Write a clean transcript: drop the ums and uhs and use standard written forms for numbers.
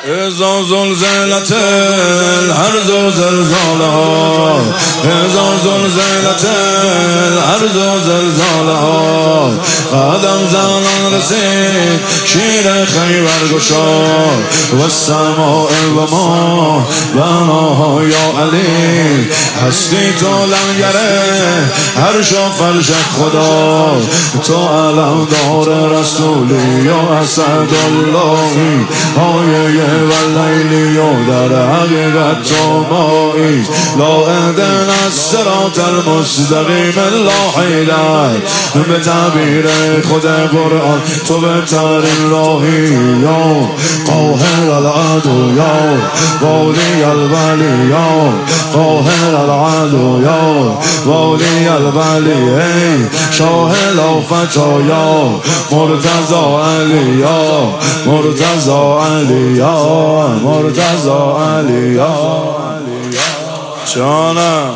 هزار زلزلت الارض و زلزالها، هزار زلزلت الارض و زلزالها. قدم زنان رسید شیر خیبر گشاد و سماع و ما بناها یا علی. هستی تو لنگره عرش و فرش خدا، تو علم دار رسولی یا اسداللهی. آیه و لیلی و در حقیقت تو مایی. لا اهدنا الصراط المستقیم لا حیلت. به تعبیر خود قرآن تو بهترین راهی. یا قاهر العدو یا والی الولی، یا قاهر العدو یا والی الولی. ای شاه لافتا یا مرتضی علی، یا مرتضی علی، یا مرتضی علی. جانم